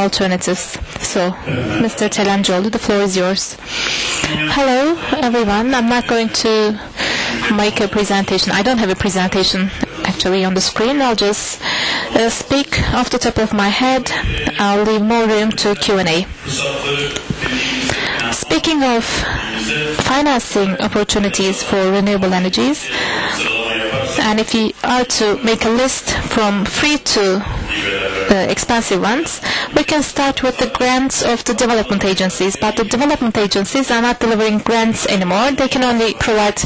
alternatives. So, Mr. Telemcioğlu, the floor is yours. Hello, everyone. I'm not going to make a presentation. I don't have a presentation actually on the screen. I'll just speak off the top of my head. I'll leave more room to Q&A. Speaking of financing opportunities for renewable energies, and if you are to make a list from free to expensive ones, we can start with the grants of the development agencies. But the development agencies are not delivering grants anymore. They can only provide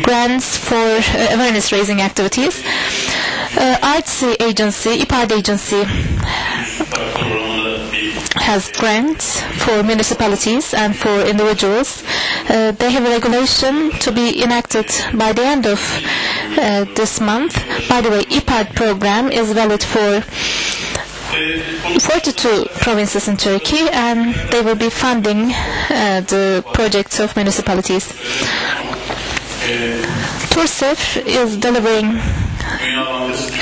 grants for awareness-raising activities. ISES agency, IPAD agency, has grants for municipalities and for individuals. They have a regulation to be enacted by the end of this month. By the way, IPAD program is valid for 42 provinces in Turkey, and they will be funding the projects of municipalities. TURSEF is delivering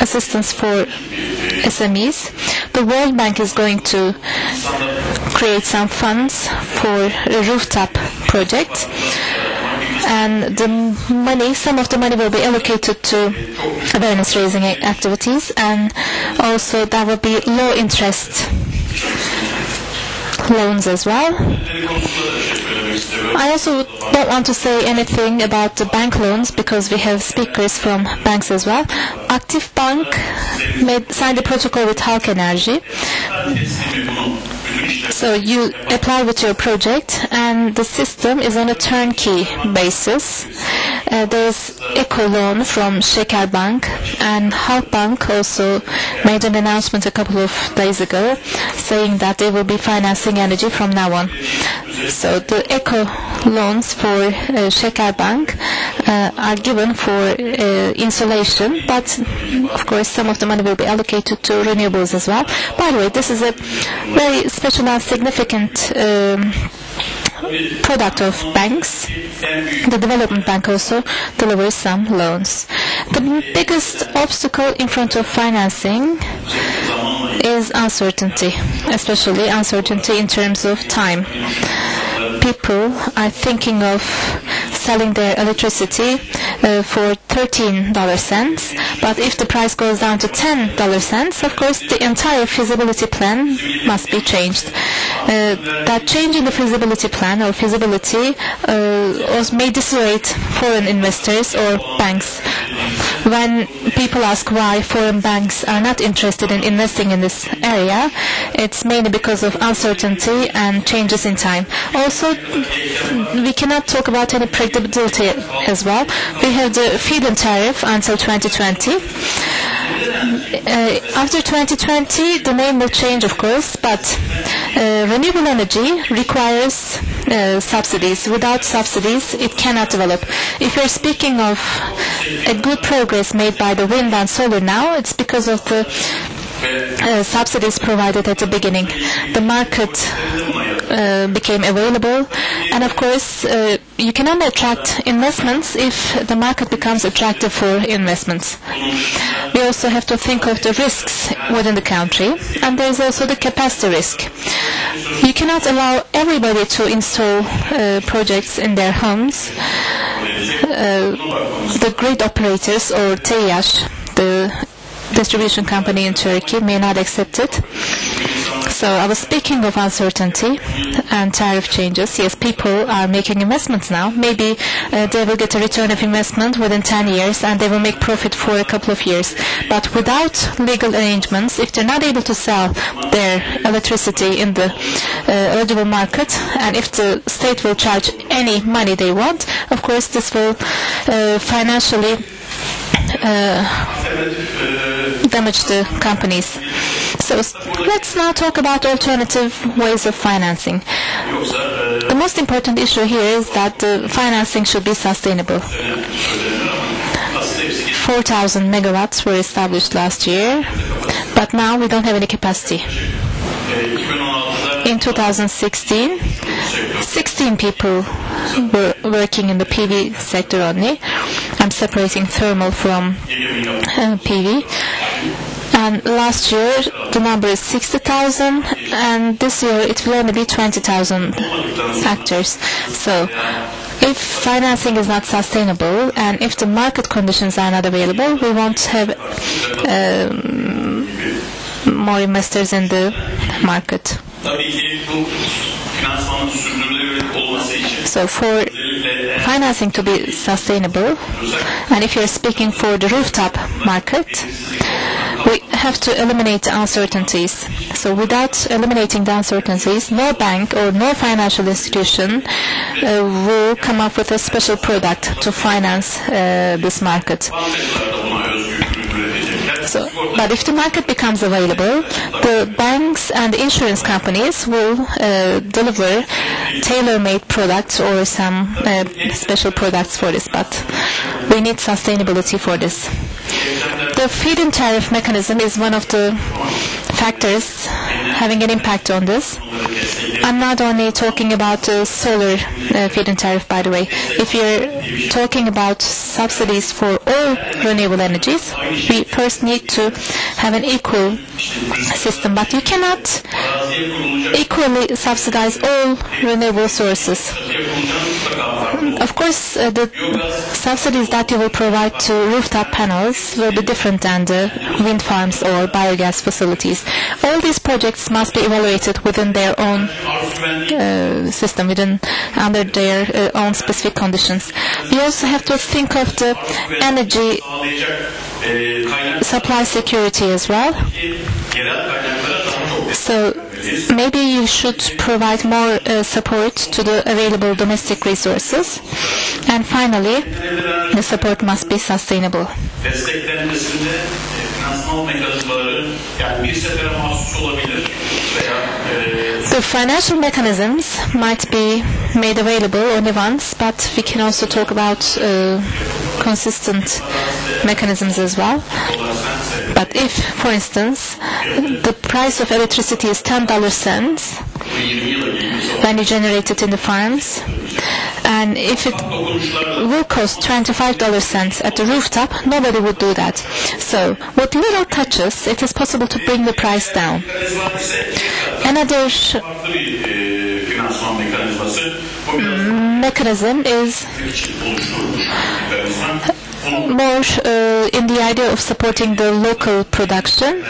assistance for SMEs. The World Bank is going to create some funds for a rooftop project, and the money, some of the money will be allocated to awareness-raising activities, and also there will be low interest loans as well. I also don't want to say anything about the bank loans because we have speakers from banks as well. Aktif Bank signed a protocol with Halk Enerji. So you apply with your project, and the system is on a turnkey basis. There's Eco Loan from Şeker Bank, and Halk Bank also made an announcement a couple of days ago saying that they will be financing energy from now on. So the Eco loans for Şeker Bank are given for insulation, but of course some of the money will be allocated to renewables as well. By the way, this is a very special and significant product of banks. The development bank also delivers some loans. The biggest obstacle in front of financing is uncertainty, especially uncertainty in terms of time. People are thinking of selling their electricity for 13 cents, but if the price goes down to 10 cents, of course the entire feasibility plan must be changed. That change in the feasibility plan or feasibility may dissuade foreign investors or banks. When people ask why foreign banks are not interested in investing in this area, it's mainly because of uncertainty and changes in time. Also, we cannot talk about any predictability as well. We have the feed-in tariff until 2020. After 2020, the name will change, of course, but renewable energy requires subsidies. Without subsidies, it cannot develop. If you're speaking of a good progress made by the wind and solar now, it's because of the subsidies provided at the beginning. The market became available, and of course you can only attract investments if the market becomes attractive for investments. We also have to think of the risks within the country, and there is also the capacity risk. You cannot allow everybody to install projects in their homes. The grid operators or TEİAŞ, the distribution company in Turkey, may not accept it. So I was speaking of uncertainty and tariff changes. Yes, people are making investments now. Maybe they will get a return of investment within 10 years and they will make profit for a couple of years. But without legal arrangements, if they're not able to sell their electricity in the eligible market, and if the state will charge any money they want, of course this will financially damage the companies. So let's now talk about alternative ways of financing. The most important issue here is that the financing should be sustainable. 4,000 megawatts were established last year, but now we don't have any capacity. In 2016, 16 people were working in the PV sector only. I'm separating thermal from PV. And last year the number is 60,000, and this year it will only be 20,000 actors. So if financing is not sustainable and if the market conditions are not available, we won't have more investors in the market. So for financing to be sustainable, and if you're speaking for the rooftop market, we have to eliminate the uncertainties. So without eliminating the uncertainties, no bank or no financial institution will come up with a special product to finance this market. So, but if the market becomes available, the banks and the insurance companies will deliver tailor-made products or some special products for this, but we need sustainability for this. The feed-in tariff mechanism is one of the factors having an impact on this. I'm not only talking about the solar feed-in tariff, by the way. If you're talking about subsidies for all renewable energies, we first need to have an equal system, but you cannot equally subsidize all renewable sources. Of course, the subsidies that you will provide to rooftop panels will be different than the wind farms or biogas facilities. All these projects must be evaluated within their own system, under their own specific conditions. We also have to think of the energy supply security as well. So maybe you should provide more support to the available domestic resources. And finally, the support must be sustainable. The financial mechanisms might be made available only once, but we can also talk about consistent mechanisms as well. But if, for instance, the price of electricity is 10 cents when you generate it in the farms, and if it will cost 25 cents at the rooftop, nobody would do that. So with little touches, it is possible to bring the price down. Another mechanism is more in the idea of supporting the local production.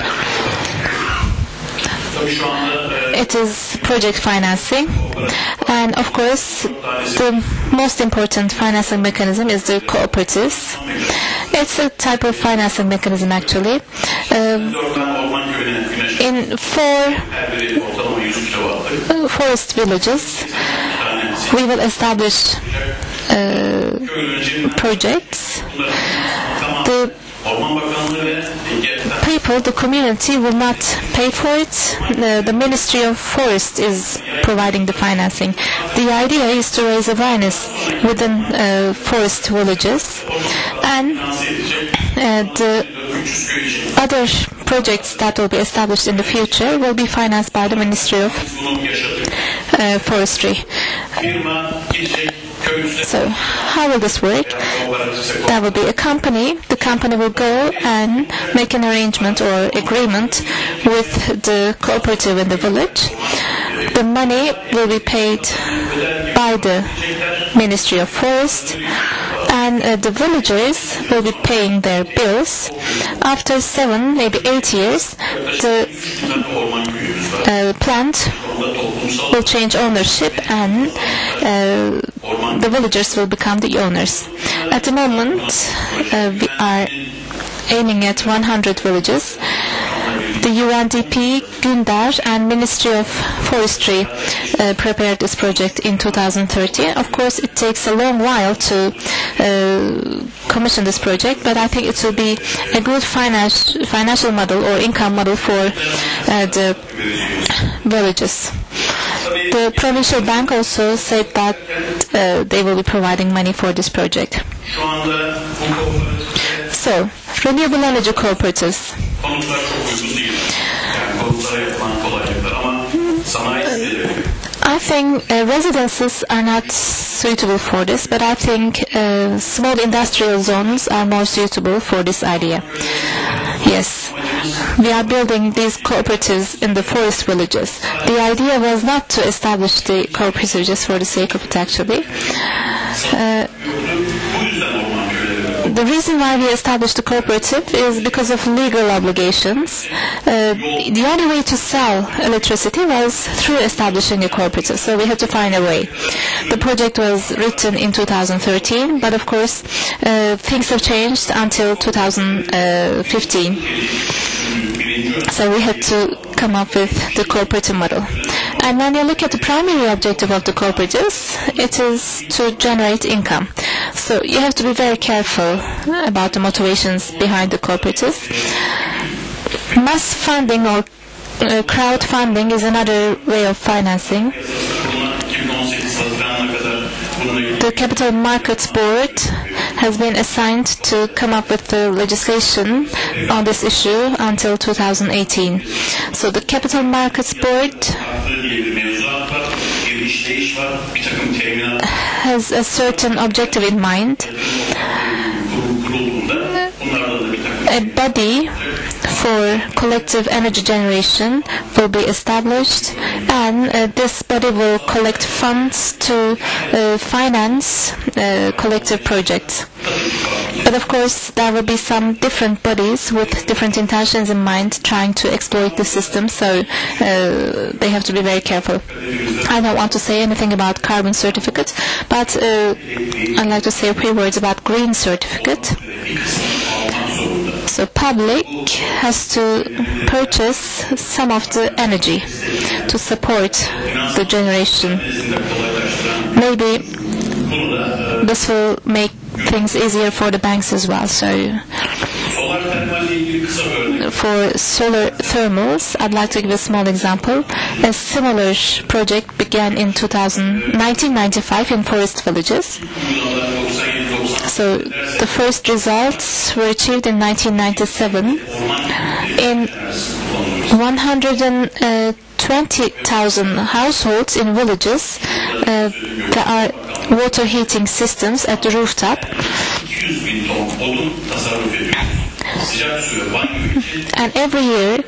It is project financing, and of course the most important financing mechanism is the cooperatives. It's a type of financing mechanism actually. In 4 forest villages we will establish projects. The people, the community will not pay for it. The Ministry of Forest is providing the financing. The idea is to raise awareness within forest villages, and the other projects that will be established in the future will be financed by the Ministry of Forestry. So how will this work? There will be a company. The company will go and make an arrangement or agreement with the cooperative in the village. The money will be paid by the Ministry of Forest, and the villagers will be paying their bills. After 7, maybe 8 years, the plant will change ownership, and the villagers will become the owners. At the moment, we are aiming at 100 villages. The UNDP, Gündar, and Ministry of Forestry prepared this project in 2013. Of course, it takes a long while to commission this project, but I think it will be a good financial model or income model for the villages. The provincial bank also said that they will be providing money for this project. So, renewable energy cooperatives. I think residences are not suitable for this, but I think small industrial zones are more suitable for this idea. Yes, we are building these cooperatives in the forest villages. The idea was not to establish the cooperative just for the sake of it, actually. The reason why we established the cooperative is because of legal obligations. The only way to sell electricity was through establishing a cooperative, so we had to find a way. The project was written in 2013, but of course things have changed until 2015. So we had to come up with the cooperative model. And when you look at the primary objective of the cooperatives, it is to generate income. So you have to be very careful about the motivations behind the cooperative. Mass funding or crowdfunding is another way of financing. The Capital Markets Board has been assigned to come up with the legislation on this issue until 2018. So the Capital Markets Board has a certain objective in mind. A body for collective energy generation will be established, and this body will collect funds to finance collective projects. But of course, there will be some different bodies with different intentions in mind trying to exploit the system, so they have to be very careful. I don't want to say anything about carbon certificate, but I'd like to say a few words about green certificate. So public has to purchase some of the energy to support the generation. Maybe this will make things easier for the banks as well. So for solar thermals, I'd like to give a small example. A similar project began in 1995 in forest villages. So the first results were achieved in 1997. In 120,000 households in villages, there are water heating systems at the rooftop. And every year,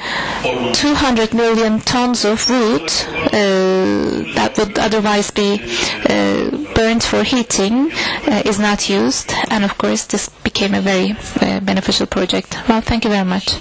200 million tons of wood that would otherwise be burned for heating is not used. And of course, this became a very beneficial project. Well, thank you very much.